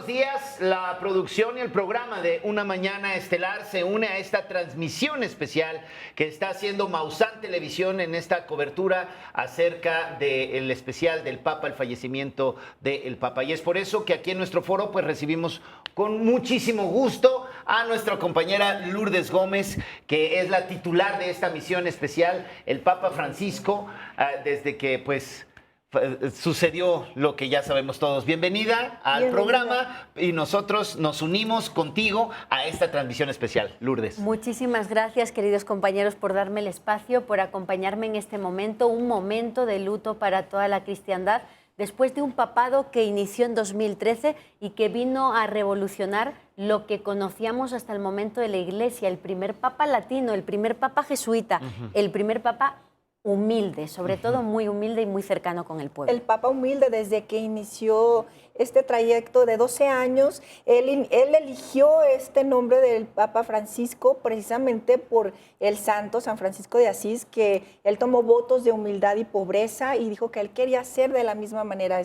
buenos días. La producción y el programa de Una Mañana Estelar se une a esta transmisión especial que está haciendo Maussan Televisión en esta cobertura acerca del especial del Papa, el fallecimiento del Papa. Y es por eso que aquí en nuestro foro pues recibimos con muchísimo gusto a nuestra compañera Lourdes Gómez, que es la titular de esta misión especial, el Papa Francisco, desde que pues sucedió lo que ya sabemos todos. Bienvenida al programa y nosotros nos unimos contigo a esta transmisión especial. Lourdes. Muchísimas gracias, queridos compañeros, por darme el espacio, por acompañarme en este momento, un momento de luto para toda la cristiandad, después de un papado que inició en 2013 y que vino a revolucionar lo que conocíamos hasta el momento de la Iglesia, el primer papa latino, el primer papa jesuita, el primer papa humilde, sobre todo muy humilde y muy cercano con el pueblo. El Papa humilde, desde que inició este trayecto de 12 años, él eligió este nombre del Papa Francisco precisamente por el santo San Francisco de Asís, que él tomó votos de humildad y pobreza y dijo que él quería ser de la misma manera,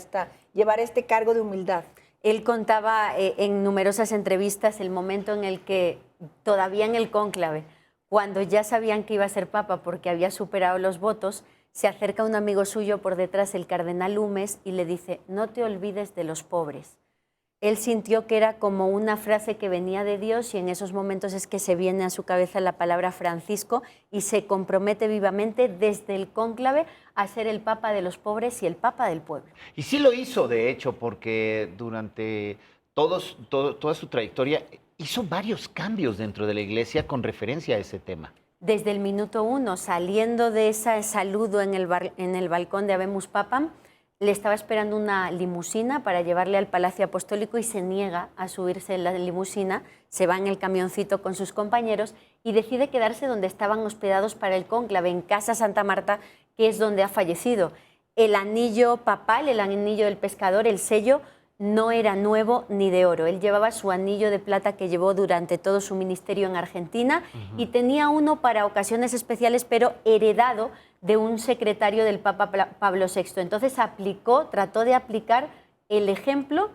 llevar este cargo de humildad. Él contaba en numerosas entrevistas el momento en el que, todavía en el cónclave, cuando ya sabían que iba a ser papa porque había superado los votos, se acerca un amigo suyo por detrás, el cardenal Humes, y le dice: no te olvides de los pobres. Él sintió que era como una frase que venía de Dios y en esos momentos es que se viene a su cabeza la palabra Francisco y se compromete vivamente desde el cónclave a ser el papa de los pobres y el papa del pueblo. Y sí lo hizo, de hecho, porque durante toda su trayectoria hizo varios cambios dentro de la Iglesia con referencia a ese tema. Desde el minuto 1, saliendo de ese saludo en el balcón de Habemus Papam, le estaba esperando una limusina para llevarle al Palacio Apostólico y se niega a subirse en la limusina, se va en el camioncito con sus compañeros y decide quedarse donde estaban hospedados para el cónclave, en Casa Santa Marta, que es donde ha fallecido. El anillo papal, el anillo del pescador, el sello, no era nuevo ni de oro. Él llevaba su anillo de plata que llevó durante todo su ministerio en Argentina y tenía uno para ocasiones especiales, pero heredado de un secretario del Papa Pablo VI. Entonces trató de aplicar el ejemplo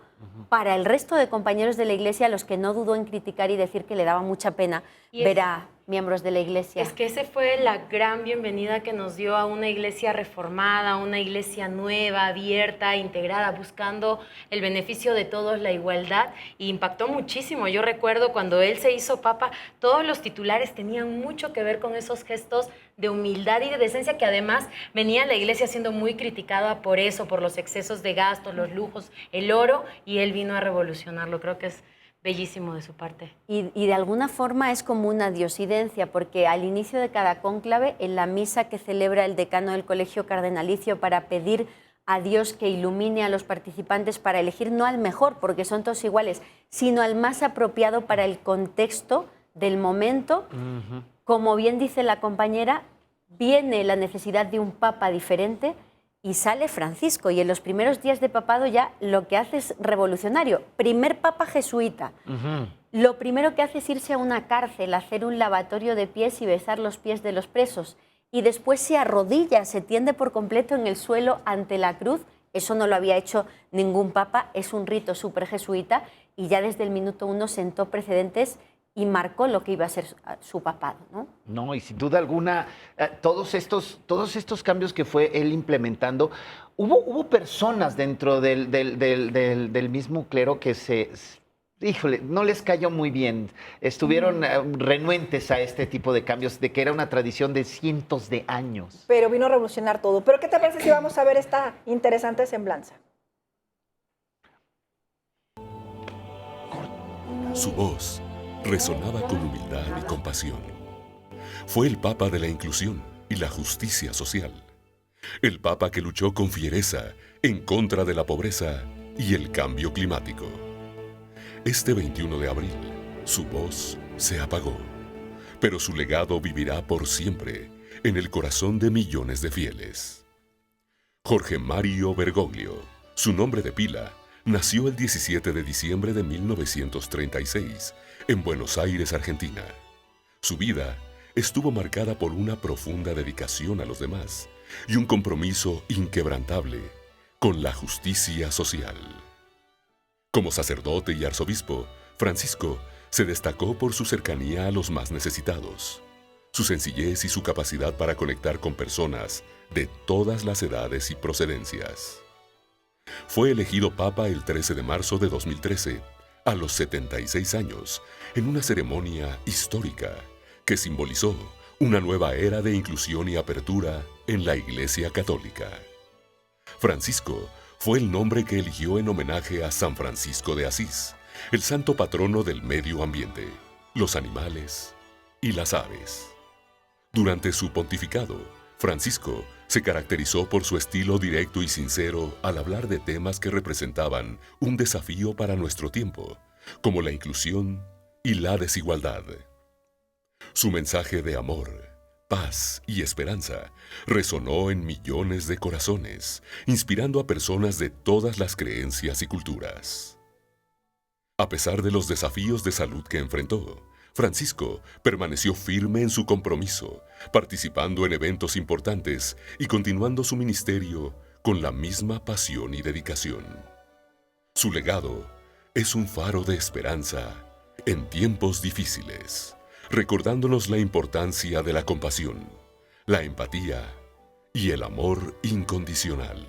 para el resto de compañeros de la Iglesia, a los que no dudó en criticar y decir que le daba mucha pena ver a miembros de la Iglesia. Es que esa fue la gran bienvenida que nos dio a una Iglesia reformada, una Iglesia nueva, abierta, integrada, buscando el beneficio de todos, la igualdad, y impactó muchísimo. Yo recuerdo cuando él se hizo papa, todos los titulares tenían mucho que ver con esos gestos de humildad y de decencia, que además venía la Iglesia siendo muy criticada por eso, por los excesos de gastos, los lujos, el oro, y él vino a revolucionarlo. Creo que es bellísimo de su parte. Y de alguna forma es como una diosidencia, porque al inicio de cada cónclave, en la misa que celebra el decano del Colegio Cardenalicio para pedir a Dios que ilumine a los participantes para elegir no al mejor, porque son todos iguales, sino al más apropiado para el contexto del momento, como bien dice la compañera, viene la necesidad de un papa diferente y sale Francisco, y en los primeros días de papado ya lo que hace es revolucionario. Primer papa jesuita. Lo primero que hace es irse a una cárcel, hacer un lavatorio de pies y besar los pies de los presos. Y después se arrodilla, se tiende por completo en el suelo ante la cruz. Eso no lo había hecho ningún papa, es un rito súper jesuita, y ya desde el minuto 1 sentó precedentes y marcó lo que iba a ser su papado, ¿no? No, y sin duda alguna, todos estos cambios que fue él implementando, hubo personas dentro del mismo clero que híjole, no les cayó muy bien. Estuvieron renuentes a este tipo de cambios, de que era una tradición de cientos de años. Pero vino a revolucionar todo. ¿Pero qué te parece si vamos a ver esta interesante semblanza? Su voz resonaba con humildad y compasión. Fue el Papa de la inclusión y la justicia social. El Papa que luchó con fiereza en contra de la pobreza y el cambio climático. Este 21 de abril, su voz se apagó, pero su legado vivirá por siempre en el corazón de millones de fieles. Jorge Mario Bergoglio, su nombre de pila, nació el 17 de diciembre de 1936 en Buenos Aires, Argentina. Su vida estuvo marcada por una profunda dedicación a los demás y un compromiso inquebrantable con la justicia social. Como sacerdote y arzobispo, Francisco se destacó por su cercanía a los más necesitados, su sencillez y su capacidad para conectar con personas de todas las edades y procedencias. Fue elegido Papa el 13 de marzo de 2013, a los 76 años, en una ceremonia histórica que simbolizó una nueva era de inclusión y apertura en la Iglesia Católica. Francisco fue el nombre que eligió en homenaje a San Francisco de Asís, el santo patrono del medio ambiente, los animales y las aves. Durante su pontificado, Francisco se caracterizó por su estilo directo y sincero al hablar de temas que representaban un desafío para nuestro tiempo, como la inclusión y la desigualdad. Su mensaje de amor, paz y esperanza resonó en millones de corazones, inspirando a personas de todas las creencias y culturas. A pesar de los desafíos de salud que enfrentó, Francisco permaneció firme en su compromiso, participando en eventos importantes y continuando su ministerio con la misma pasión y dedicación. Su legado es un faro de esperanza en tiempos difíciles, recordándonos la importancia de la compasión, la empatía y el amor incondicional.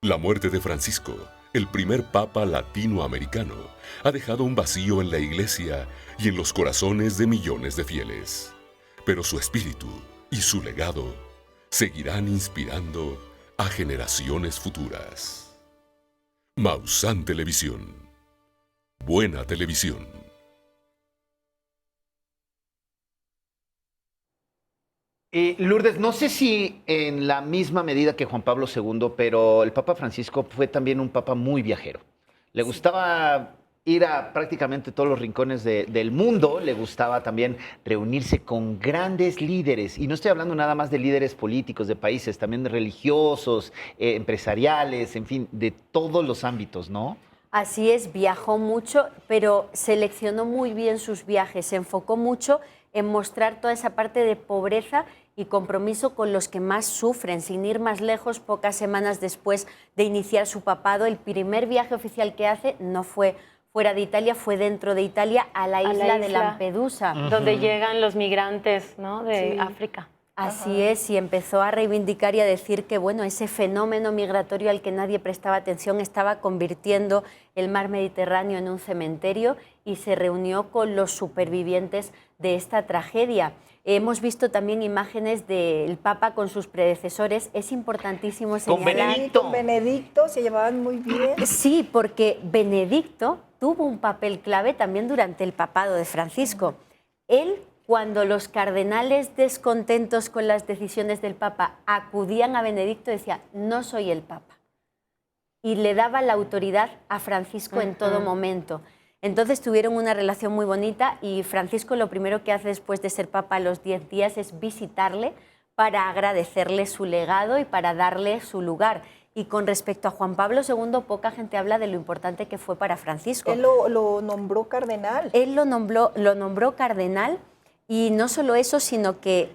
La muerte de Francisco, el primer papa latinoamericano, ha dejado un vacío en la Iglesia y en los corazones de millones de fieles. Pero su espíritu y su legado seguirán inspirando a generaciones futuras. Maussan Televisión. Buena televisión. Lourdes, no sé si en la misma medida que Juan Pablo II, pero el Papa Francisco fue también un papa muy viajero. Le gustaba ir a prácticamente todos los rincones del mundo, le gustaba también reunirse con grandes líderes, y no estoy hablando nada más de líderes políticos de países, también de religiosos, empresariales, en fin, de todos los ámbitos, ¿no? Así es, viajó mucho, pero seleccionó muy bien sus viajes, se enfocó mucho en mostrar toda esa parte de pobreza y compromiso con los que más sufren. Sin ir más lejos, pocas semanas después de iniciar su papado, el primer viaje oficial que hace no fue fuera de Italia, fue dentro de Italia a la isla de Lampedusa. Donde llegan los migrantes, ¿no?, de África. Así es, y empezó a reivindicar y a decir que bueno, ese fenómeno migratorio al que nadie prestaba atención estaba convirtiendo el mar Mediterráneo en un cementerio, y se reunió con los supervivientes de esta tragedia. Hemos visto también imágenes del Papa con sus predecesores. Es importantísimo señalar... Con Benedicto se llevaban muy bien. Sí, porque Benedicto tuvo un papel clave también durante el papado de Francisco. Él, cuando los cardenales descontentos con las decisiones del Papa acudían a Benedicto, decía: no soy el Papa. Y le daba la autoridad a Francisco en todo momento. Entonces tuvieron una relación muy bonita, y Francisco lo primero que hace después de ser Papa a los 10 días es visitarle para agradecerle su legado y para darle su lugar. Y con respecto a Juan Pablo II, poca gente habla de lo importante que fue para Francisco. Él lo nombró cardenal. Él lo nombró cardenal. Y no solo eso, sino que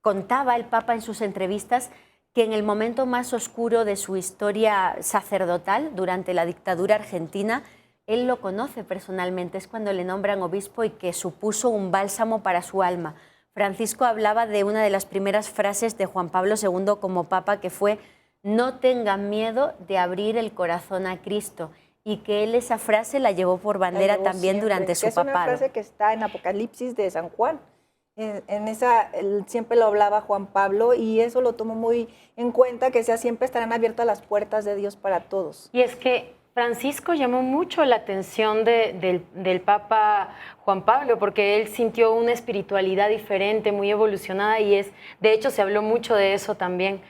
contaba el Papa en sus entrevistas que en el momento más oscuro de su historia sacerdotal, durante la dictadura argentina, él lo conoce personalmente, es cuando le nombran obispo, y que supuso un bálsamo para su alma. Francisco hablaba de una de las primeras frases de Juan Pablo II como Papa, que fue: no tengan miedo de abrir el corazón a Cristo, y que él esa frase la llevó por bandera también siempre, durante su papado. Es una frase que está en Apocalipsis de San Juan. En esa, él siempre lo hablaba Juan Pablo, y eso lo tomó muy en cuenta, que siempre estarán abiertas las puertas de Dios para todos. Y es que Francisco llamó mucho la atención del Papa Juan Pablo, porque él sintió una espiritualidad diferente, muy evolucionada, y de hecho se habló mucho de eso también.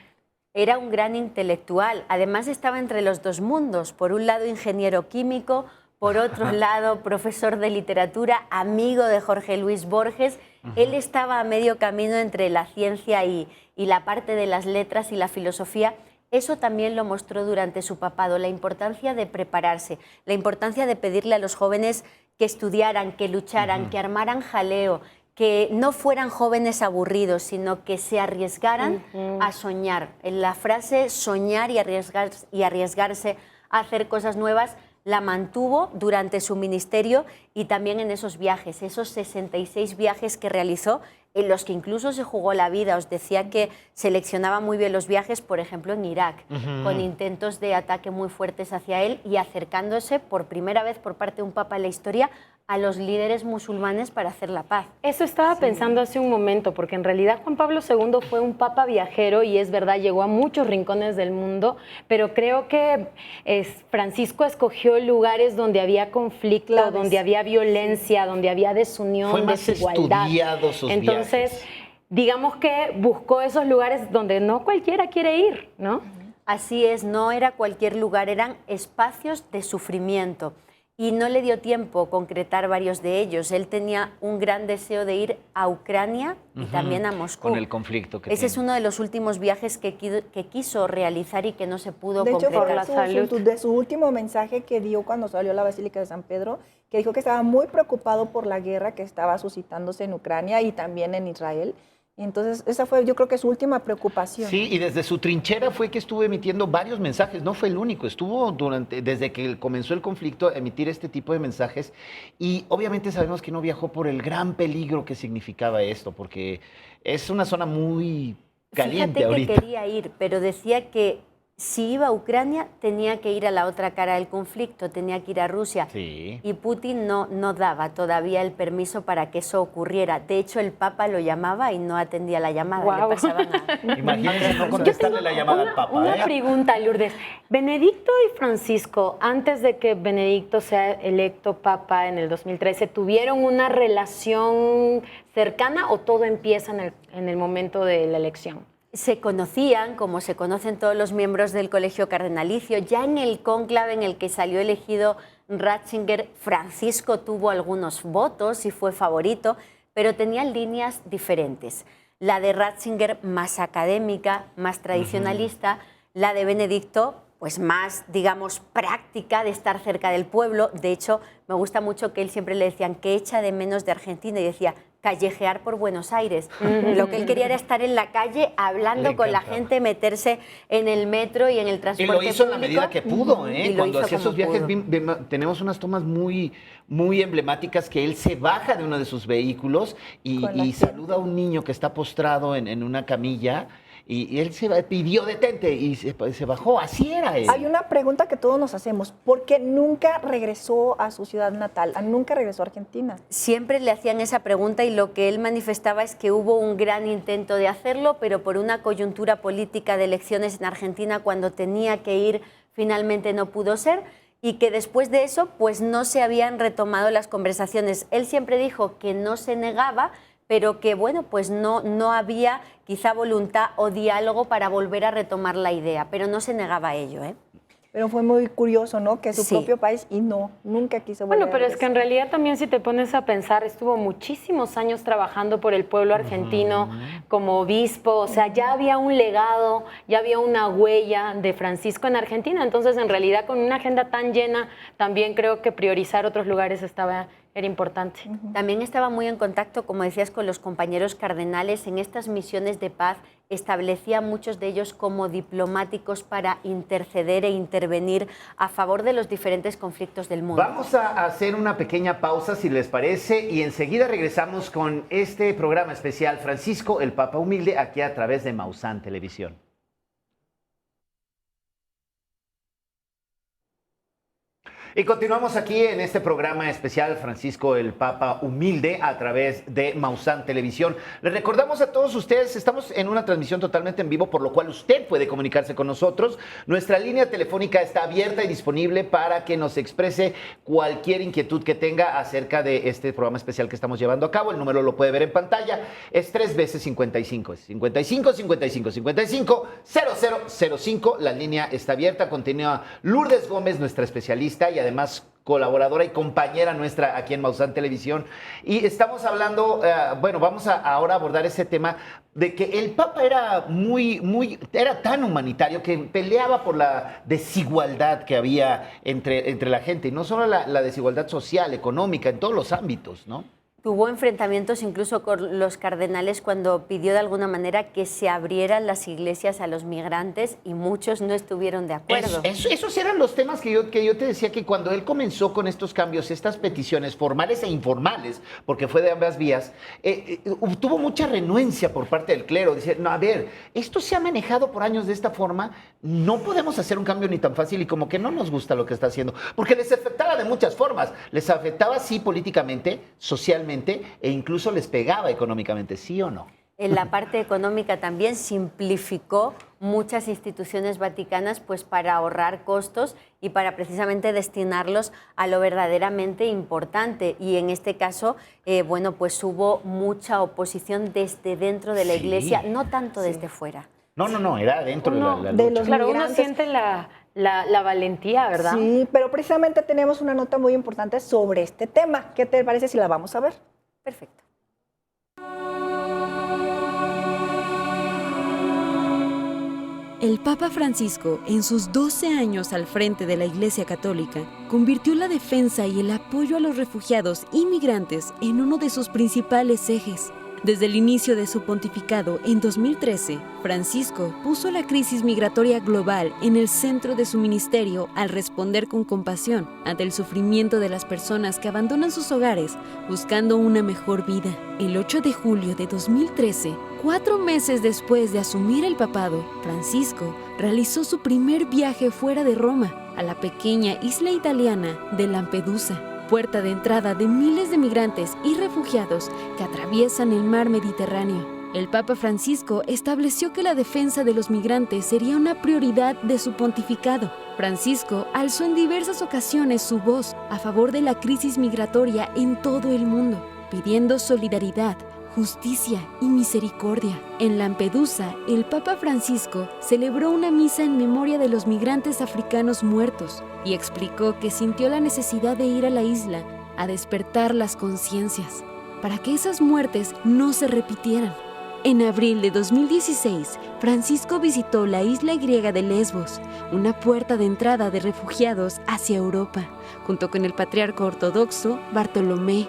Era un gran intelectual, además estaba entre los dos mundos: por un lado ingeniero químico, por otro lado profesor de literatura, amigo de Jorge Luis Borges. Él estaba a medio camino entre la ciencia y la parte de las letras y la filosofía. Eso también lo mostró durante su papado, la importancia de prepararse, la importancia de pedirle a los jóvenes que estudiaran, que lucharan, que armaran jaleo, que no fueran jóvenes aburridos, sino que se arriesgaran a soñar. En la frase soñar y arriesgarse a hacer cosas nuevas la mantuvo durante su ministerio y también en esos viajes, esos 66 viajes que realizó, en los que incluso se jugó la vida. Os decía que seleccionaba muy bien los viajes, por ejemplo, en Irak, con intentos de ataque muy fuertes hacia él y acercándose por primera vez por parte de un papa en la historia a los líderes musulmanes para hacer la paz. Eso estaba pensando hace un momento, porque en realidad Juan Pablo II fue un papa viajero y es verdad, llegó a muchos rincones del mundo, pero creo que Francisco escogió lugares donde había conflicto, Claves. donde había violencia, donde había desunión, Fue más desigualdad. estudiado sus Entonces, viajes. digamos que buscó esos lugares donde no cualquiera quiere ir, ¿no? Así es, no era cualquier lugar, eran espacios de sufrimiento. Y no le dio tiempo concretar varios de ellos. Él tenía un gran deseo de ir a Ucrania y también a Moscú. Con el conflicto que Ese es tiene. uno de los últimos viajes que quiso realizar y que no se pudo De hecho, concretar. fue de su último mensaje que dio cuando salió a la Basílica de San Pedro, que dijo que estaba muy preocupado por la guerra que estaba suscitándose en Ucrania y también en Israel. Y entonces, esa fue, yo creo que su última preocupación. Sí, y desde su trinchera fue que estuvo emitiendo varios mensajes, no fue el único, estuvo desde que comenzó el conflicto, emitir este tipo de mensajes, y obviamente sabemos que no viajó por el gran peligro que significaba esto, porque es una zona muy caliente Fíjate ahorita. que quería ir, pero decía que si iba a Ucrania tenía que ir a la otra cara del conflicto, tenía que ir a Rusia. Sí. Y Putin no daba todavía el permiso para que eso ocurriera. De hecho, el Papa lo llamaba y no atendía la llamada. Guau. Le pasaban a... Imagínense no contestarle la llamada al Papa. Una pregunta, Lourdes. Benedicto y Francisco, antes de que Benedicto sea electo Papa en el 2013, ¿tuvieron una relación cercana o todo empieza en el momento de la elección? Se conocían, como se conocen todos los miembros del Colegio Cardenalicio. Ya en el cónclave en el que salió elegido Ratzinger, Francisco tuvo algunos votos y fue favorito, pero tenían líneas diferentes. La de Ratzinger más académica, más tradicionalista, la de Benedicto pues más, digamos, práctica de estar cerca del pueblo. De hecho, me gusta mucho que él siempre le decían que echa de menos de Argentina y decía callejear por Buenos Aires. Lo que él quería era estar en la calle hablando con la gente, meterse en el metro y en el transporte Y lo hizo en la público. medida que pudo, ¿eh? Y lo Cuando hizo hacía como esos viajes pudo. tenemos unas tomas muy emblemáticas que él se baja de uno de sus vehículos y Con la gente. saluda a un niño que está postrado en una camilla y él pidió detente y se bajó. Así era él. Hay una pregunta que todos nos hacemos. ¿Por qué nunca regresó a su ciudad natal? Nunca regresó a Argentina. Siempre le hacían esa pregunta y lo que él manifestaba es que hubo un gran intento de hacerlo, pero por una coyuntura política de elecciones en Argentina, cuando tenía que ir, finalmente no pudo ser, y que después de eso pues no se habían retomado las conversaciones. Él siempre dijo que no se negaba, pero que bueno, pues no había quizá voluntad o diálogo para volver a retomar la idea, pero no se negaba a ello, ¿eh? Pero fue muy curioso, ¿no? Que su Sí. propio país nunca quiso volver Bueno, pero a es que en regresar. realidad también si te pones a pensar, estuvo muchísimos años trabajando por el pueblo argentino como obispo, o sea, ya había un legado, ya había una huella de Francisco en Argentina, entonces en realidad con una agenda tan llena, también creo que priorizar otros lugares era importante. También estaba muy en contacto, como decías, con los compañeros cardenales en estas misiones de paz. Establecía a muchos de ellos como diplomáticos para interceder e intervenir a favor de los diferentes conflictos del mundo. Vamos a hacer una pequeña pausa, si les parece, y enseguida regresamos con este programa especial Francisco, el Papa Humilde, aquí a través de Maussan Televisión. Y continuamos aquí en este programa especial Francisco el Papa Humilde a través de Maussan Televisión. Les recordamos a todos ustedes, estamos en una transmisión totalmente en vivo, por lo cual usted puede comunicarse con nosotros. Nuestra línea telefónica está abierta y disponible para que nos exprese cualquier inquietud que tenga acerca de este programa especial que estamos llevando a cabo. El número lo puede ver en pantalla, es 3 veces 55, es 55 55 55 0005. La línea está abierta, continúa Lourdes Gómez, nuestra especialista y además colaboradora y compañera nuestra aquí en Maussan Televisión. Y estamos hablando, vamos a ahora abordar ese tema de que el Papa era era tan humanitario que peleaba por la desigualdad que había entre la gente, y no solo la desigualdad social, económica, en todos los ámbitos, ¿no? Tuvo enfrentamientos incluso con los cardenales cuando pidió de alguna manera que se abrieran las iglesias a los migrantes y muchos no estuvieron de acuerdo. Esos eran los temas que yo te decía, que cuando él comenzó con estos cambios, estas peticiones formales e informales, porque fue de ambas vías, tuvo mucha renuencia por parte del clero. Dice, no, a ver, esto se ha manejado por años de esta forma, no podemos hacer un cambio ni tan fácil, y como que no nos gusta lo que está haciendo, porque les afectaba de muchas formas. Les afectaba, sí, políticamente, socialmente, e incluso les pegaba económicamente, ¿sí o no? En la parte económica también simplificó muchas instituciones vaticanas, pues para ahorrar costos y para precisamente destinarlos a lo verdaderamente importante. Y en este caso, bueno, pues hubo mucha oposición desde dentro de la Iglesia, no tanto desde fuera. No, era dentro de la de lucha. los Claro, uno migrantes. siente la valentía, ¿verdad? Sí, pero precisamente tenemos una nota muy importante sobre este tema. ¿Qué te parece si la vamos a ver? Perfecto. El Papa Francisco, en sus 12 años al frente de la Iglesia Católica, convirtió la defensa y el apoyo a los refugiados y migrantes en uno de sus principales ejes. Desde el inicio de su pontificado en 2013, Francisco puso la crisis migratoria global en el centro de su ministerio al responder con compasión ante el sufrimiento de las personas que abandonan sus hogares buscando una mejor vida. El 8 de julio de 2013, 4 meses después de asumir el papado, Francisco realizó su primer viaje fuera de Roma, a la pequeña isla italiana de Lampedusa, puerta de entrada de miles de migrantes y refugiados que atraviesan el mar Mediterráneo. El Papa Francisco estableció que la defensa de los migrantes sería una prioridad de su pontificado. Francisco alzó en diversas ocasiones su voz a favor de la crisis migratoria en todo el mundo, pidiendo solidaridad, justicia y misericordia. En Lampedusa, el Papa Francisco celebró una misa en memoria de los migrantes africanos muertos y explicó que sintió la necesidad de ir a la isla a despertar las conciencias para que esas muertes no se repitieran. En abril de 2016, Francisco visitó la isla griega de Lesbos, una puerta de entrada de refugiados hacia Europa, junto con el patriarca ortodoxo Bartolomé.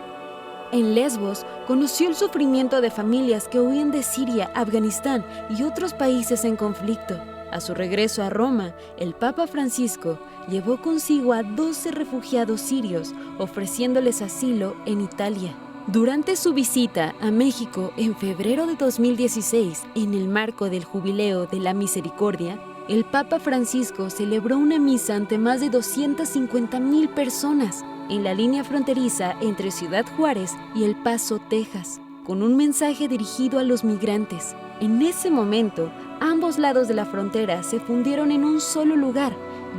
En Lesbos, conoció el sufrimiento de familias que huían de Siria, Afganistán y otros países en conflicto. A su regreso a Roma, el Papa Francisco llevó consigo a 12 refugiados sirios, ofreciéndoles asilo en Italia. Durante su visita a México en febrero de 2016, en el marco del Jubileo de la Misericordia, el Papa Francisco celebró una misa ante más de 250,000 personas en la línea fronteriza entre Ciudad Juárez y El Paso, Texas, con un mensaje dirigido a los migrantes. En ese momento, ambos lados de la frontera se fundieron en un solo lugar,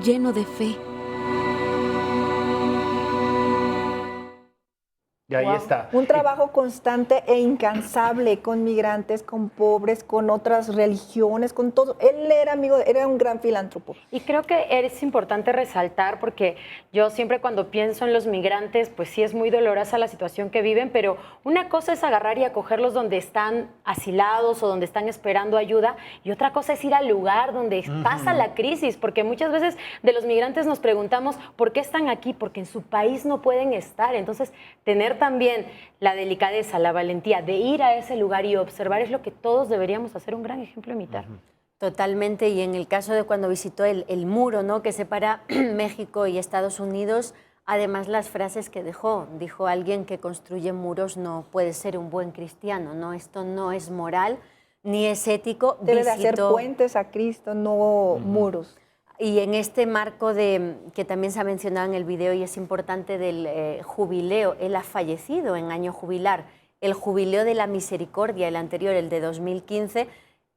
lleno de fe. Y ahí está. Un trabajo constante e incansable con migrantes, con pobres, con otras religiones, con todo. Él era un gran filántropo. Y creo que es importante resaltar, porque yo siempre cuando pienso en los migrantes, pues sí es muy dolorosa la situación que viven, pero una cosa es agarrar y acogerlos donde están asilados o donde están esperando ayuda, y otra cosa es ir al lugar donde pasa la crisis, porque muchas veces de los migrantes nos preguntamos por qué están aquí, porque en su país no pueden estar. Entonces, tener también la delicadeza, la valentía de ir a ese lugar y observar es lo que todos deberíamos hacer un gran ejemplo a imitar. Totalmente, y en el caso de cuando visitó el muro, ¿no?, que separa México y Estados Unidos, además las frases que dijo alguien que construye muros no puede ser un buen cristiano, ¿no? Esto no es moral ni es ético. Debe de hacer puentes a Cristo, no muros. Y en este marco que también se ha mencionado en el video y es importante, del jubileo, él ha fallecido en año jubilar, el jubileo de la misericordia, el anterior, el de 2015,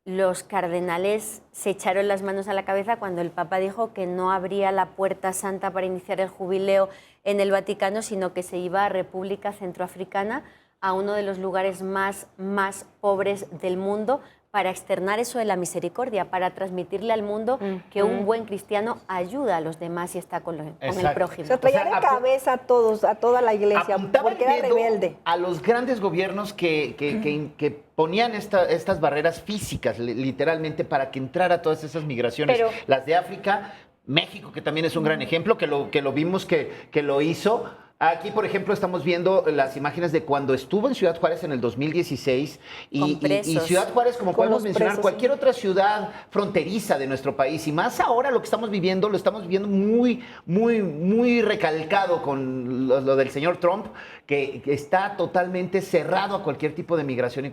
los cardenales se echaron las manos a la cabeza cuando el Papa dijo que no abría la puerta santa para iniciar el jubileo en el Vaticano, sino que se iba a República Centroafricana, a uno de los lugares más pobres del mundo, para externar eso de la misericordia, para transmitirle al mundo que un buen cristiano ayuda a los demás y está con el prójimo. O sea, traía de cabeza a todos, a toda la iglesia, porque era rebelde. A los grandes gobiernos que ponían estas barreras físicas, literalmente, para que entrara todas esas migraciones. Las de África, México, que también es un gran ejemplo, que lo vimos que lo hizo. Aquí, por ejemplo, estamos viendo las imágenes de cuando estuvo en Ciudad Juárez en el 2016 Con presos. Ciudad Juárez, como Con podemos los mencionar, presos, cualquier otra ciudad fronteriza de nuestro país, y más ahora lo que estamos viviendo, lo estamos viviendo muy recalcado con lo del señor Trump, que está totalmente cerrado a cualquier tipo de migración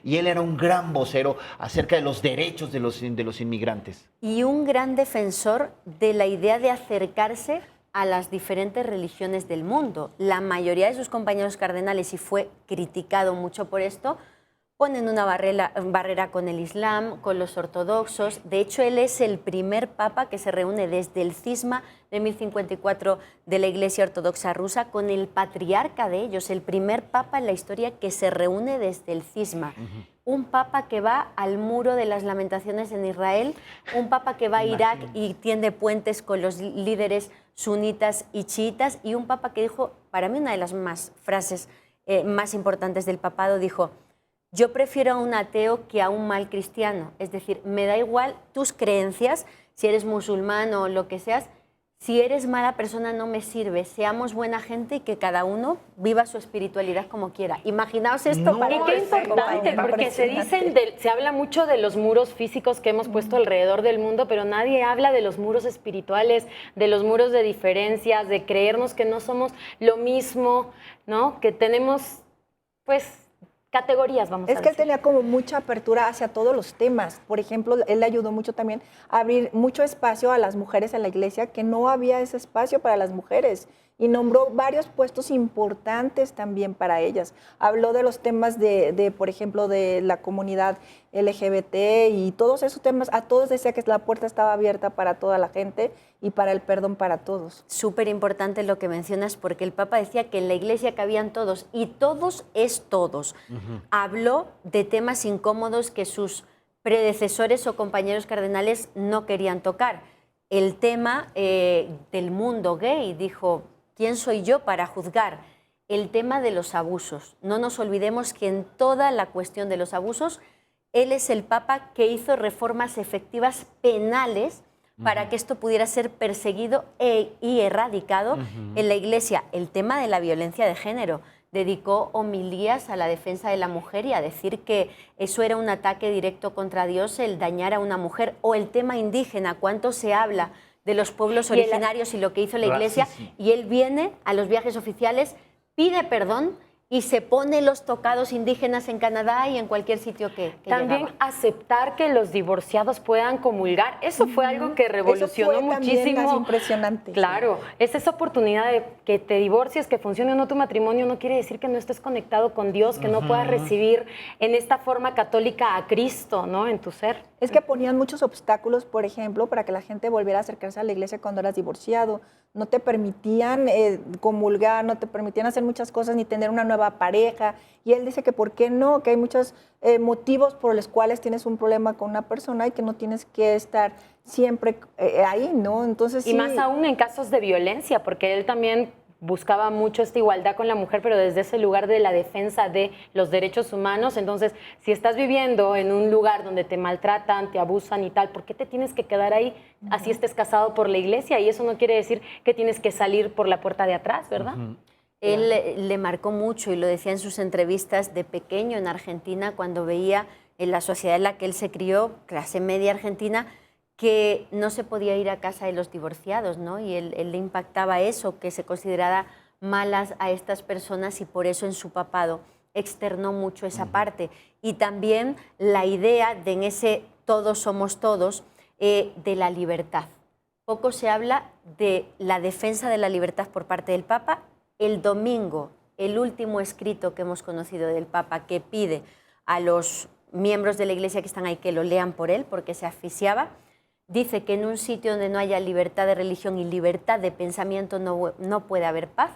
y él era un gran vocero acerca de los derechos de los inmigrantes. Y un gran defensor de la idea de acercarse a las diferentes religiones del mundo. La mayoría de sus compañeros cardenales, y fue criticado mucho por esto, ponen una barrera con el Islam, con los ortodoxos. De hecho, él es el primer papa que se reúne desde el cisma de 1054 de la Iglesia Ortodoxa rusa con el patriarca de ellos, el primer papa en la historia que se reúne desde el cisma. Un papa que va al Muro de las Lamentaciones en Israel, un papa que va a Irak y tiende puentes con los líderes sunitas y chiitas, y un papa que dijo, para mí una de las frases más importantes del papado, dijo: yo prefiero a un ateo que a un mal cristiano. Es decir, me da igual tus creencias, si eres musulmán o lo que seas, si eres mala persona no me sirve. Seamos buena gente y que cada uno viva su espiritualidad como quiera. Imaginaos esto No, para Y qué importante, porque se habla mucho de los muros físicos que hemos puesto alrededor del mundo, pero nadie habla de los muros espirituales, de los muros de diferencias, de creernos que no somos lo mismo, ¿no? Que tenemos, pues, categorías, vamos a decir. Es que él tenía como mucha apertura hacia todos los temas. Por ejemplo, él le ayudó mucho también a abrir mucho espacio a las mujeres en la iglesia, que no había ese espacio para las mujeres. Y nombró varios puestos importantes también para ellas. Habló de los temas por ejemplo, de la comunidad LGBT y todos esos temas. A todos decía que la puerta estaba abierta para toda la gente y para el perdón para todos. Súper importante lo que mencionas, porque el Papa decía que en la iglesia cabían todos, y todos es todos. Habló de temas incómodos que sus predecesores o compañeros cardenales no querían tocar. El tema del mundo gay, dijo: ¿quién soy yo para juzgar? El tema de los abusos. No nos olvidemos que en toda la cuestión de los abusos, él es el Papa que hizo reformas efectivas penales para que esto pudiera ser perseguido y erradicado en la Iglesia. El tema de la violencia de género. Dedicó homilías a la defensa de la mujer y a decir que eso era un ataque directo contra Dios, el dañar a una mujer. O el tema indígena, cuánto se habla de los pueblos originarios y lo que hizo la Iglesia, y él viene a los viajes oficiales, pide perdón y se pone los tocados indígenas en Canadá y en cualquier sitio que También llegaba. aceptar que los divorciados puedan comulgar, eso fue algo que revolucionó Eso fue también muchísimo. impresionante. Claro, es esa oportunidad de que te divorcies, que funcione o no tu matrimonio, no quiere decir que no estés conectado con Dios, que no puedas recibir en esta forma católica a Cristo, ¿no? En tu ser. Es que ponían muchos obstáculos, por ejemplo, para que la gente volviera a acercarse a la iglesia cuando eras divorciado. No te permitían comulgar, no te permitían hacer muchas cosas ni tener una nueva pareja. Y él dice que por qué no, que hay muchos motivos por los cuales tienes un problema con una persona y que no tienes que estar siempre ahí, ¿no? Entonces, Y más aún en casos de violencia, porque él también buscaba mucho esta igualdad con la mujer, pero desde ese lugar de la defensa de los derechos humanos. Entonces, si estás viviendo en un lugar donde te maltratan, te abusan y tal, ¿por qué te tienes que quedar ahí? Así estés casado por la iglesia, y eso no quiere decir que tienes que salir por la puerta de atrás, ¿verdad? Él le marcó mucho, y lo decía en sus entrevistas de pequeño en Argentina, cuando veía en la sociedad en la que él se crió, clase media argentina, que no se podía ir a casa de los divorciados, ¿no? Y él le impactaba eso, que se considerara malas a estas personas, y por eso en su papado externó mucho esa parte. Y también la idea de en ese todos somos todos, de la libertad. Poco se habla de la defensa de la libertad por parte del Papa. El domingo, el último escrito que hemos conocido del Papa, que pide a los miembros de la Iglesia que están ahí que lo lean por él, porque se asfixiaba, dice que en un sitio donde no haya libertad de religión y libertad de pensamiento no puede haber paz,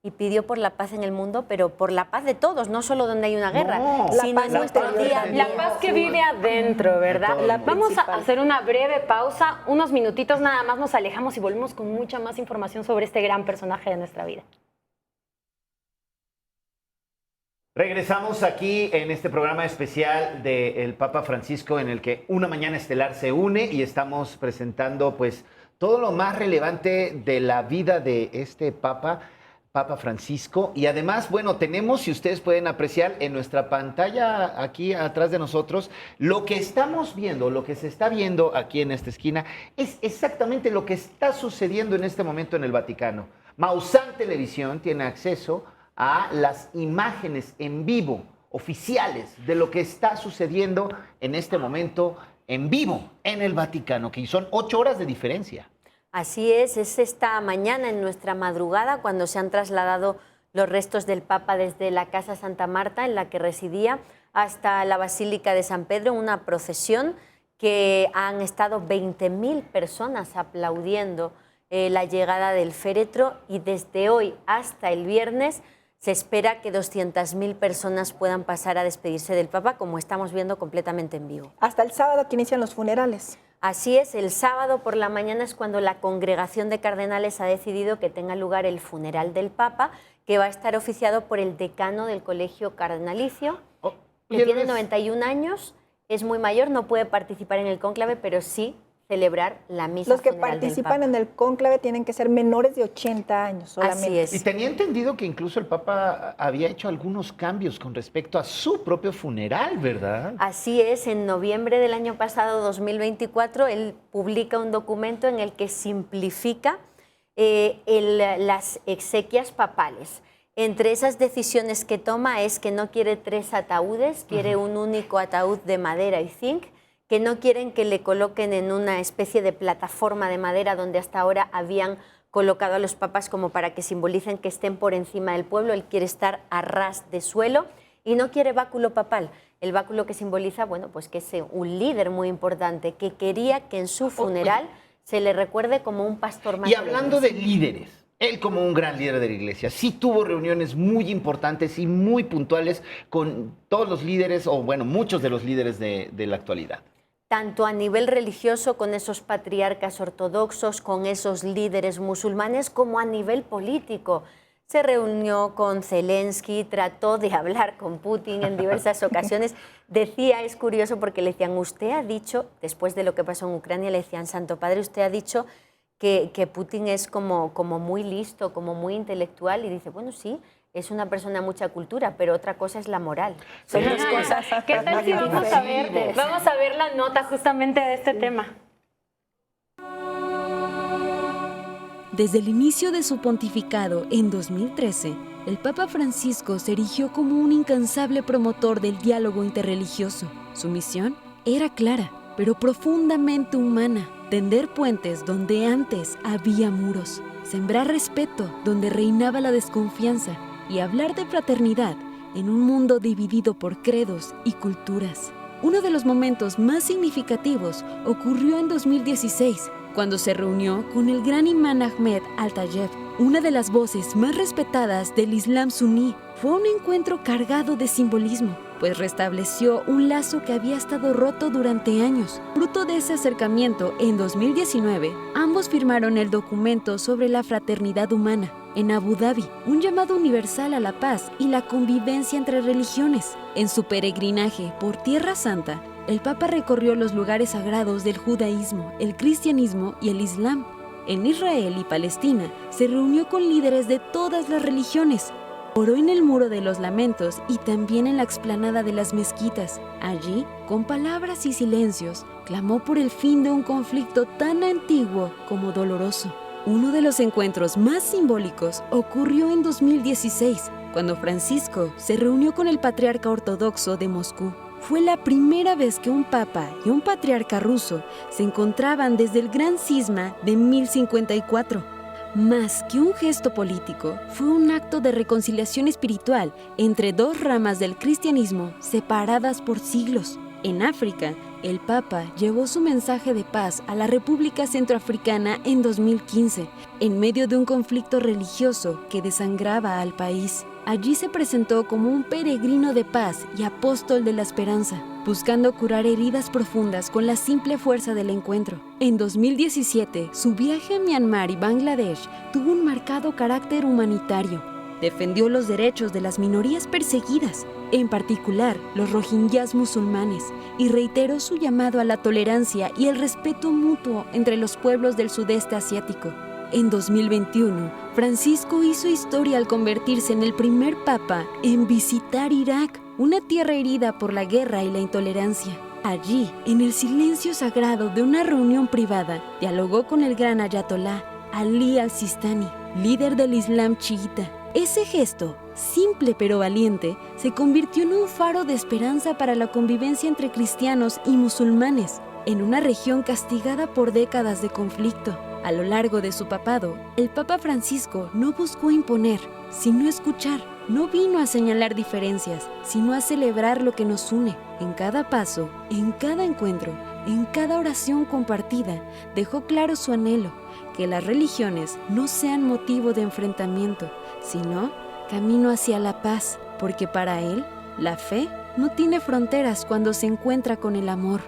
y pidió por la paz en el mundo, pero por la paz de todos, no solo donde hay una guerra, sino en nuestro día a día. La paz que vive adentro, ¿verdad? Vamos a hacer una breve pausa, unos minutitos nada más, nos alejamos y volvemos con mucha más información sobre este gran personaje de nuestra vida. Regresamos aquí en este programa especial del Papa Francisco, en el que Una Mañana Estelar se une, y estamos presentando pues todo lo más relevante de la vida de este Papa Papa Francisco. Y además, bueno, tenemos, si ustedes pueden apreciar en nuestra pantalla aquí atrás de nosotros, lo que estamos viendo, lo que se está viendo aquí en esta esquina, es exactamente lo que está sucediendo en este momento en el Vaticano. Maussan Televisión tiene acceso a las imágenes en vivo, oficiales, de lo que está sucediendo en este momento en vivo en el Vaticano, que son 8 horas de diferencia. Así es esta mañana en nuestra madrugada cuando se han trasladado los restos del Papa desde la Casa Santa Marta, en la que residía, hasta la Basílica de San Pedro, una procesión que han estado 20.000 personas aplaudiendo la llegada del féretro, y desde hoy hasta el viernes se espera que 200.000 personas puedan pasar a despedirse del Papa, como estamos viendo completamente en vivo. Hasta el sábado que inician los funerales. Así es, el sábado por la mañana es cuando la congregación de cardenales ha decidido que tenga lugar el funeral del Papa, que va a estar oficiado por el decano del Colegio Cardenalicio, que tiene 91 años, es muy mayor, no puede participar en el cónclave, pero sí celebrar la misa Los que funeral del participan Papa. en el cónclave tienen que ser menores de 80 años solamente. Así es. Y tenía entendido que incluso el Papa había hecho algunos cambios con respecto a su propio funeral, ¿verdad? Así es, en noviembre del año pasado, 2024, él publica un documento en el que simplifica las exequias papales. Entre esas decisiones que toma es que no quiere 3 ataúdes, quiere un único ataúd de madera y zinc, que no quieren que le coloquen en una especie de plataforma de madera donde hasta ahora habían colocado a los papas como para que simbolicen que estén por encima del pueblo. Él quiere estar a ras de suelo y no quiere báculo papal. El báculo que simboliza, bueno, pues que es un líder muy importante que quería que en su funeral se le recuerde como un pastor más. Y hablando de líderes, él como un gran líder de la iglesia, sí tuvo reuniones muy importantes y muy puntuales con todos los líderes, o bueno, muchos de los líderes de la actualidad. Tanto a nivel religioso con esos patriarcas ortodoxos, con esos líderes musulmanes, como a nivel político. Se reunió con Zelensky, trató de hablar con Putin en diversas ocasiones. Decía, es curioso porque le decían, usted ha dicho, después de lo que pasó en Ucrania, le decían, Santo Padre, usted ha dicho que Putin es como muy listo, como muy intelectual, y dice, bueno, sí, es una persona de mucha cultura, pero otra cosa es la moral. Son dos cosas. ¿Qué tal si vamos a ver la nota justamente de este tema? Desde el inicio de su pontificado en 2013, el Papa Francisco se erigió como un incansable promotor del diálogo interreligioso. Su misión era clara, pero profundamente humana: tender puentes donde antes había muros, sembrar respeto donde reinaba la desconfianza y hablar de fraternidad en un mundo dividido por credos y culturas. Uno de los momentos más significativos ocurrió en 2016, cuando se reunió con el gran imán Ahmed Al-Tayeb, una de las voces más respetadas del Islam suní. Fue un encuentro cargado de simbolismo, pues restableció un lazo que había estado roto durante años. Fruto de ese acercamiento, en 2019, ambos firmaron el documento sobre la fraternidad humana en Abu Dhabi, un llamado universal a la paz y la convivencia entre religiones. En su peregrinaje por Tierra Santa, el Papa recorrió los lugares sagrados del judaísmo, el cristianismo y el islam. En Israel y Palestina se reunió con líderes de todas las religiones. Oró en el Muro de los Lamentos y también en la explanada de las mezquitas. Allí, con palabras y silencios, clamó por el fin de un conflicto tan antiguo como doloroso. Uno de los encuentros más simbólicos ocurrió en 2016, cuando Francisco se reunió con el patriarca ortodoxo de Moscú. Fue la primera vez que un papa y un patriarca ruso se encontraban desde el gran cisma de 1054. Más que un gesto político, fue un acto de reconciliación espiritual entre dos ramas del cristianismo separadas por siglos. En África, el Papa llevó su mensaje de paz a la República Centroafricana en 2015, en medio de un conflicto religioso que desangraba al país. Allí se presentó como un peregrino de paz y apóstol de la esperanza, buscando curar heridas profundas con la simple fuerza del encuentro. En 2017, su viaje a Myanmar y Bangladesh tuvo un marcado carácter humanitario. Defendió los derechos de las minorías perseguidas, en particular los rohingyas musulmanes, y reiteró su llamado a la tolerancia y el respeto mutuo entre los pueblos del sudeste asiático. En 2021, Francisco hizo historia al convertirse en el primer papa en visitar Irak, una tierra herida por la guerra y la intolerancia. Allí, en el silencio sagrado de una reunión privada, dialogó con el gran ayatolá Ali al-Sistani, líder del Islam chiita. Ese gesto, simple pero valiente, se convirtió en un faro de esperanza para la convivencia entre cristianos y musulmanes, en una región castigada por décadas de conflicto. A lo largo de su papado, el Papa Francisco no buscó imponer, sino escuchar. No vino a señalar diferencias, sino a celebrar lo que nos une. En cada paso, en cada encuentro, en cada oración compartida, dejó claro su anhelo, que las religiones no sean motivo de enfrentamiento, sino camino hacia la paz, porque para él, la fe no tiene fronteras cuando se encuentra con el amor.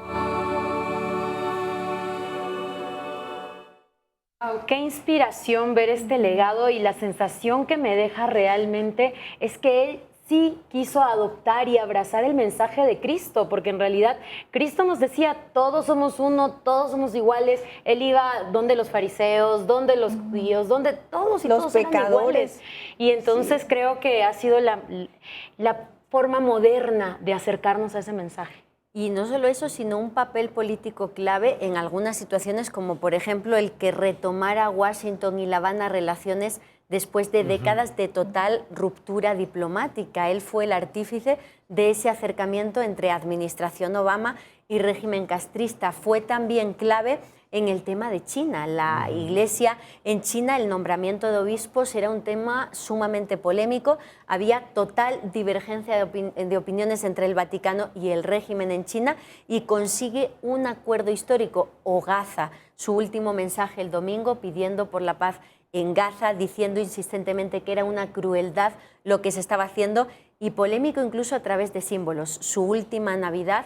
Wow, qué inspiración ver este legado, y la sensación que me deja realmente es que él sí quiso adoptar y abrazar el mensaje de Cristo, porque en realidad Cristo nos decía, todos somos uno, todos somos iguales. Él iba donde los fariseos, donde los judíos, donde todos y los todos pecadores. eran iguales. Y entonces creo que ha sido la forma moderna de acercarnos a ese mensaje. Y no solo eso, sino un papel político clave en algunas situaciones, como por ejemplo el que retomara Washington y La Habana relaciones después de décadas de total ruptura diplomática. Él fue el artífice de ese acercamiento entre administración Obama y régimen castrista. Fue también clave en el tema de China. La Iglesia en China, el nombramiento de obispos era un tema sumamente polémico. Había total divergencia de opiniones entre el Vaticano y el régimen en China, y consigue un acuerdo histórico. Ogaza, su último mensaje el domingo pidiendo por la paz en Gaza, diciendo insistentemente que era una crueldad lo que se estaba haciendo, y polémico incluso a través de símbolos. Su última Navidad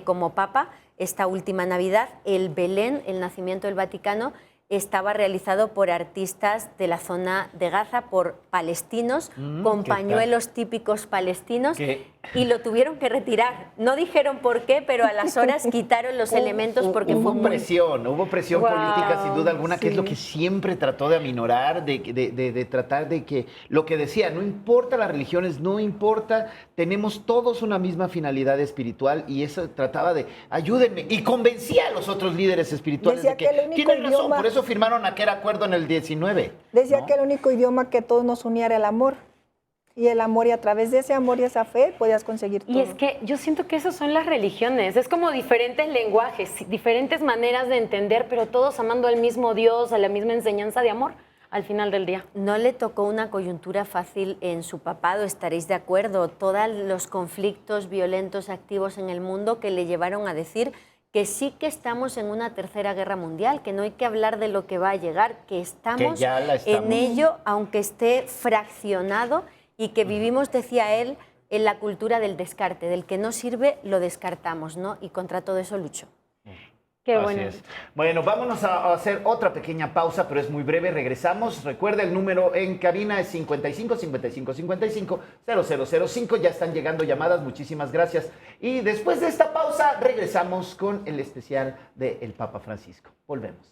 como Papa, esta última Navidad, el Belén, el nacimiento del Vaticano, estaba realizado por artistas de la zona de Gaza, por palestinos, con pañuelos típicos palestinos, y lo tuvieron que retirar. No dijeron por qué, pero a las horas quitaron los elementos porque hubo fue presión, hubo presión política sin duda alguna, sí. que es lo que siempre trató de aminorar, de tratar de que, lo que decía, no importa las religiones, no importa, tenemos todos una misma finalidad espiritual, y eso trataba de, ayúdenme, y convencía a los otros líderes espirituales Decía de que que el único tienen razón, idioma- por eso firmaron aquel acuerdo en el 19. Decía ¿no? que el único idioma que todos nos unía era el amor. Y el amor, y a través de ese amor y esa fe podías conseguir todo. Y es que yo siento que esas son las religiones, es como diferentes lenguajes, diferentes maneras de entender, pero todos amando al mismo Dios, a la misma enseñanza de amor al final del día. No le tocó una coyuntura fácil en su papado, estaréis de acuerdo. Todos los conflictos violentos activos en el mundo que le llevaron a decir que sí que estamos en una tercera guerra mundial, que no hay que hablar de lo que va a llegar, que estamos ya la estamos. en ello, aunque esté fraccionado, y que vivimos, decía él, en la cultura del descarte, del que no sirve lo descartamos, ¿no? Y contra todo eso luchó. Qué Así bueno. es. Bueno, vámonos a hacer otra pequeña pausa, pero es muy breve. Regresamos. Recuerda, el número en cabina es 55 55 55 0005. Ya están llegando llamadas. Muchísimas gracias. Y después de esta pausa, regresamos con el especial del Papa Francisco. Volvemos.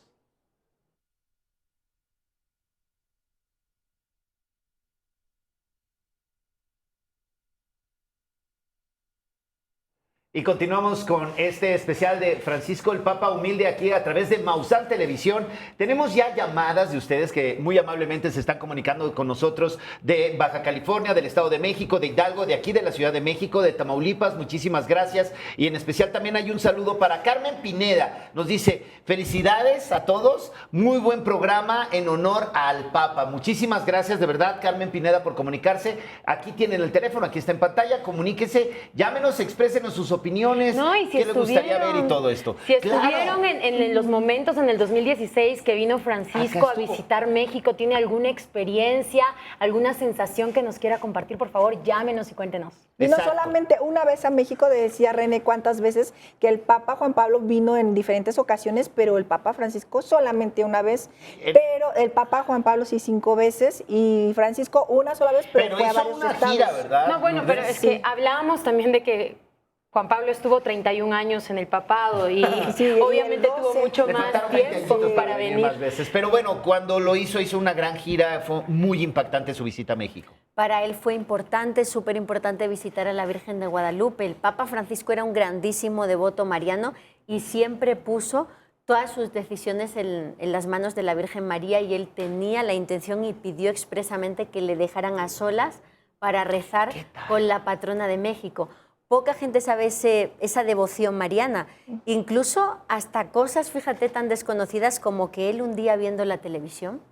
Y continuamos con este especial de Francisco el Papa Humilde aquí a través de Maussan Televisión. Tenemos ya llamadas de ustedes que muy amablemente se están comunicando con nosotros de Baja California, del Estado de México, de Hidalgo, de aquí de la Ciudad de México, de Tamaulipas. Muchísimas gracias. Y en especial también hay un saludo para Carmen Pineda. Nos dice, felicidades a todos, muy buen programa en honor al Papa. Muchísimas gracias de verdad, Carmen Pineda, por comunicarse. Aquí tienen el teléfono, aquí está en pantalla, comuníquese, llámenos, exprésenos sus opiniones, No, y si qué le gustaría ver y estuvieron- todo esto. Si Claro. estuvieron en los momentos en el 2016 que vino Francisco Acá a estuvo. visitar México, ¿tiene alguna experiencia, alguna sensación que nos quiera compartir? Por favor, llámenos y cuéntenos. Y no Exacto. solamente una vez a México, decía René cuántas veces que el Papa Juan Pablo vino en diferentes ocasiones, pero el Papa Francisco solamente una vez. Pero el Papa Juan Pablo sí 5 veces y Francisco una sola vez, pero fue a hizo varios una estados. gira, ¿verdad? No, bueno, pero es que Sí. hablábamos también de que Juan Pablo estuvo 31 años en el papado y Sí, obviamente y el tuvo 12. mucho Le más faltaron 20 tiempo añitos para venir. más veces. Pero bueno, cuando lo hizo una gran gira, fue muy impactante su visita a México. Para él fue importante, súper importante visitar a la Virgen de Guadalupe. El Papa Francisco era un grandísimo devoto mariano y siempre puso todas sus decisiones en las manos de la Virgen María, y él tenía la intención y pidió expresamente que le dejaran a solas para rezar con la patrona de México. Poca gente sabe esa devoción mariana, incluso hasta cosas, fíjate, tan desconocidas como que él un día viendo la televisión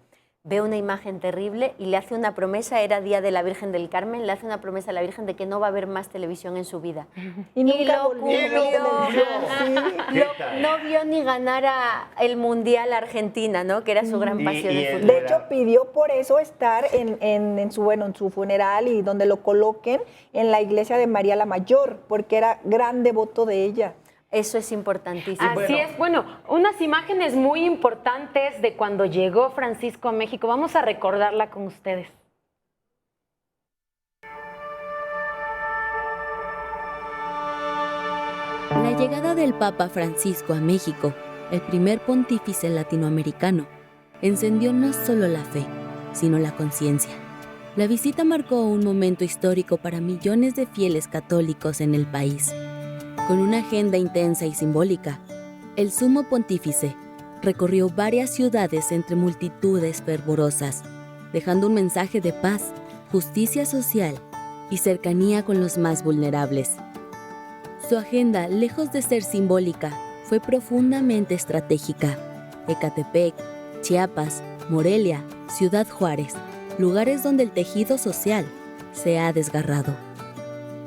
ve una imagen terrible y le hace una promesa, era Día de la Virgen del Carmen, le hace una promesa a la Virgen de que no va a haber más televisión en su vida. Y nunca lo volvió a ver cumplió. televisión. Sí. No vio ni ganar el Mundial a Argentina, ¿no? Que era su gran pasión y el el- fútbol. De hecho, pidió por eso estar en su funeral y donde lo coloquen en la iglesia de María la Mayor, porque era gran devoto de ella. Eso es importantísimo. Así es, bueno, unas imágenes muy importantes de cuando llegó Francisco a México. Vamos a recordarla con ustedes. La llegada del Papa Francisco a México, el primer pontífice latinoamericano, encendió no solo la fe, sino la conciencia. La visita marcó un momento histórico para millones de fieles católicos en el país. Con una agenda intensa y simbólica, el sumo pontífice recorrió varias ciudades entre multitudes fervorosas, dejando un mensaje de paz, justicia social y cercanía con los más vulnerables. Su agenda, lejos de ser simbólica, fue profundamente estratégica. Ecatepec, Chiapas, Morelia, Ciudad Juárez, lugares donde el tejido social se ha desgarrado.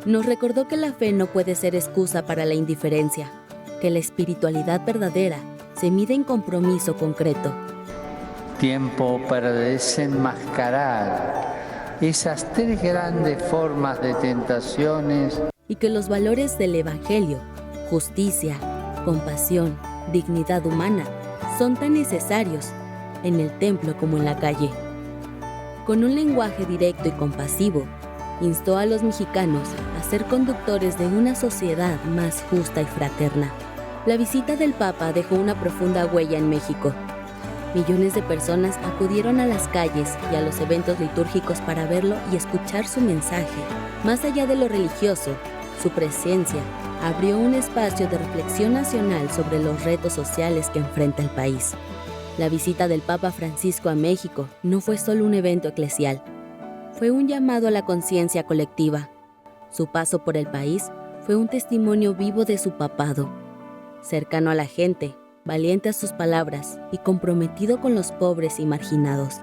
Nos recordó que la fe no puede ser excusa para la indiferencia, que la espiritualidad verdadera se mide en compromiso concreto. Tiempo para desenmascarar esas tres grandes formas de tentaciones. Y que los valores del Evangelio, justicia, compasión, dignidad humana, son tan necesarios en el templo como en la calle. Con un lenguaje directo y compasivo, instó a los mexicanos a ser conductores de una sociedad más justa y fraterna. La visita del Papa dejó una profunda huella en México. Millones de personas acudieron a las calles y a los eventos litúrgicos para verlo y escuchar su mensaje. Más allá de lo religioso, su presencia abrió un espacio de reflexión nacional sobre los retos sociales que enfrenta el país. La visita del Papa Francisco a México no fue solo un evento eclesial, fue un llamado a la conciencia colectiva. Su paso por el país fue un testimonio vivo de su papado, cercano a la gente, valiente a sus palabras y comprometido con los pobres y marginados.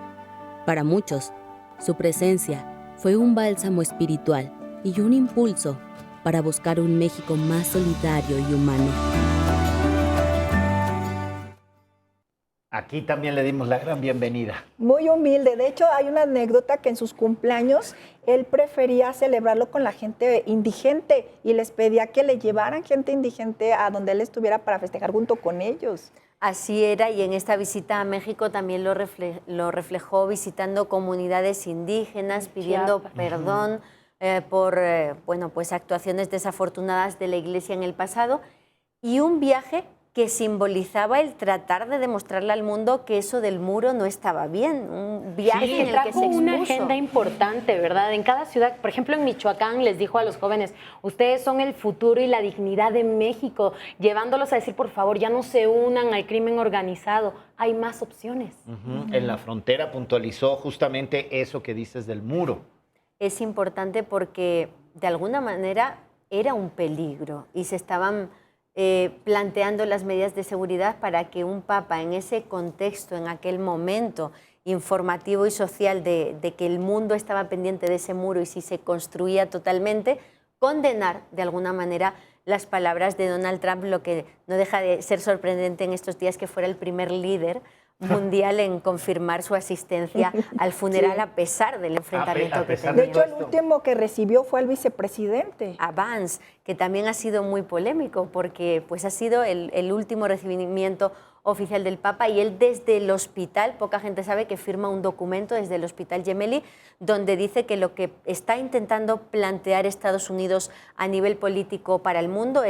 Para muchos, su presencia fue un bálsamo espiritual y un impulso para buscar un México más solidario y humano. Aquí también le dimos la gran bienvenida. Muy humilde. De hecho, hay una anécdota que en sus cumpleaños él prefería celebrarlo con la gente indigente y les pedía que le llevaran gente indigente a donde él estuviera para festejar junto con ellos. Así era, y en esta visita a México también lo reflejó visitando comunidades indígenas, pidiendo Chiapas. perdón por pues actuaciones desafortunadas de la Iglesia en el pasado, y un viaje que simbolizaba el tratar de demostrarle al mundo que eso del muro no estaba bien, un viaje Sí, en el que trajo se una expuso. agenda importante, ¿verdad? En cada ciudad, por ejemplo, en Michoacán les dijo a los jóvenes, ustedes son el futuro y la dignidad de México, llevándolos a decir, por favor, ya no se unan al crimen organizado, hay más opciones. En la frontera puntualizó justamente eso que dices del muro. Es importante porque de alguna manera era un peligro y se estaban planteando las medidas de seguridad para que un papa en ese contexto, en aquel momento informativo y social de que el mundo estaba pendiente de ese muro y si se construía totalmente, condenar de alguna manera las palabras de Donald Trump, lo que no deja de ser sorprendente en estos días que fuera el primer líder mundial en confirmar su asistencia al funeral a pesar del enfrentamiento A que pesar De tenía. hecho, el último que recibió fue al vicepresidente. A Vance, que también ha sido muy polémico porque pues, ha sido el último recibimiento oficial del Papa y él desde el hospital, poca gente sabe que firma un documento desde el Hospital Gemelli donde dice que lo que está intentando plantear Estados Unidos a nivel político para el mundo,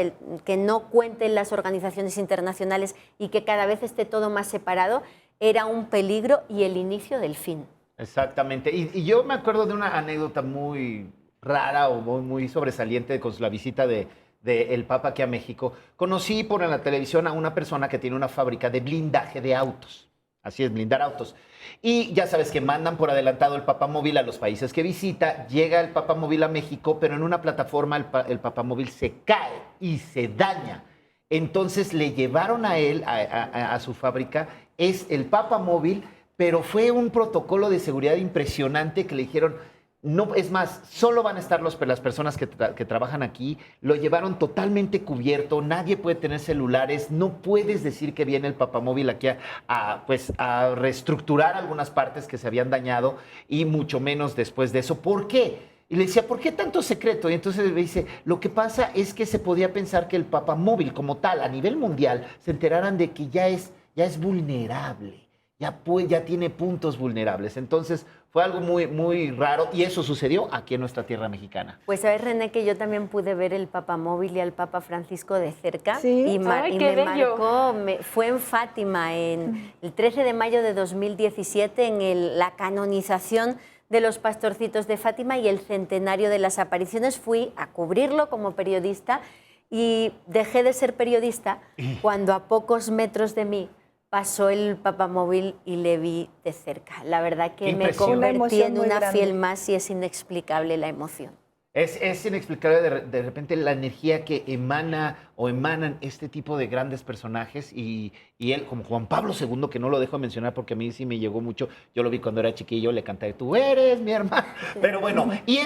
que no cuenten las organizaciones internacionales y que cada vez esté todo más separado, era un peligro y el inicio del fin. Exactamente. Y yo me acuerdo de una anécdota muy rara o muy sobresaliente con la visita del Papa aquí a México. Conocí por la televisión a una persona que tiene una fábrica de blindaje de autos. Así es, blindar autos. Y ya sabes que mandan por adelantado el papamóvil a los países que visita. Llega el papamóvil a México, pero en una plataforma el papamóvil se cae y se daña. Entonces le llevaron a él, a su fábrica, es el papamóvil, pero fue un protocolo de seguridad impresionante que le dijeron, no, es más, solo van a estar las personas que trabajan aquí, lo llevaron totalmente cubierto, nadie puede tener celulares, no puedes decir que viene el papamóvil aquí a reestructurar algunas partes que se habían dañado y mucho menos después de eso. ¿Por qué? Y le decía, ¿por qué tanto secreto? Y entonces le dice, lo que pasa es que se podía pensar que el papamóvil como tal, a nivel mundial, se enteraran de que ya es vulnerable. Ya tiene puntos vulnerables. Entonces fue algo muy, muy raro y eso sucedió aquí en nuestra tierra mexicana. Pues sabes, René, que yo también pude ver el papamóvil y al Papa Francisco de cerca. ¿Sí? Y me marcó, fue en Fátima, el 13 de mayo de 2017, en la canonización de los pastorcitos de Fátima y el centenario de las apariciones. Fui a cubrirlo como periodista y dejé de ser periodista cuando a pocos metros de mí pasó el papamóvil y le vi de cerca. La verdad que me convertí en una fiel más y es inexplicable la emoción. Es inexplicable de repente la energía que emanan este tipo de grandes personajes y él, como Juan Pablo II, que no lo dejo de mencionar porque a mí sí me llegó mucho, yo lo vi cuando era chiquillo, le canté, tú eres mi hermano, pero bueno, y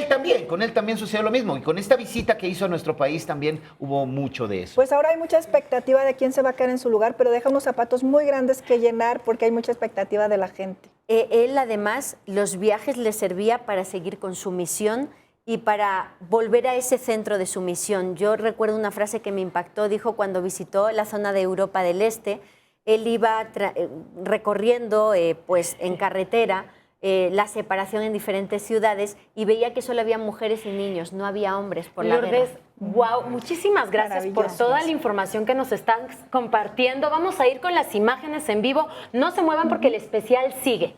con él también sucedió lo mismo, y con esta visita que hizo a nuestro país también hubo mucho de eso. Pues ahora hay mucha expectativa de quién se va a quedar en su lugar, pero deja unos zapatos muy grandes que llenar porque hay mucha expectativa de la gente. Él además, los viajes le servía para seguir con su misión y para volver a ese centro de su misión. Yo recuerdo una frase que me impactó, dijo cuando visitó la zona de Europa del Este, él iba recorriendo pues en carretera la separación en diferentes ciudades y veía que solo había mujeres y niños, no había hombres por la guerra. Wow, muchísimas gracias por toda la información que nos están compartiendo. Vamos a ir con las imágenes en vivo. No se muevan porque el especial sigue.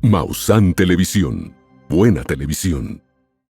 Maussan Televisión. Buena televisión.